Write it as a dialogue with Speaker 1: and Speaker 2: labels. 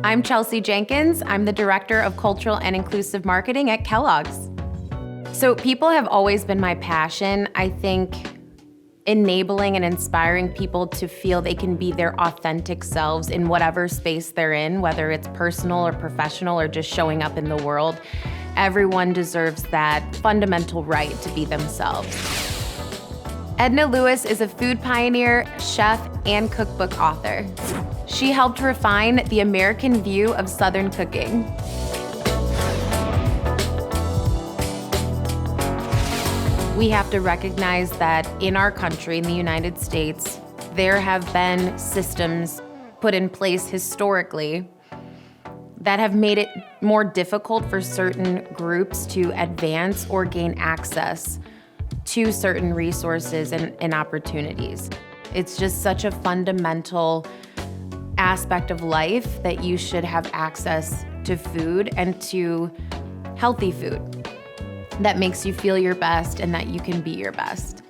Speaker 1: I'm Chelsea Jenkins. I'm the Director of Cultural and Inclusive Marketing at Kellogg's. So people have always been my passion. I think enabling and inspiring people to feel they can be their authentic selves in whatever space they're in, whether it's personal or professional or just showing up in the world. Everyone deserves that fundamental right to be themselves. Edna Lewis is a food pioneer, chef, and cookbook author. She helped refine the American view of Southern cooking. We have to recognize that in our country, in the United States, there have been systems put in place historically that have made it more difficult for certain groups to advance or gain access to certain resources and opportunities. It's just such a fundamental aspect of life that you should have access to food and to healthy food that makes you feel your best and that you can be your best.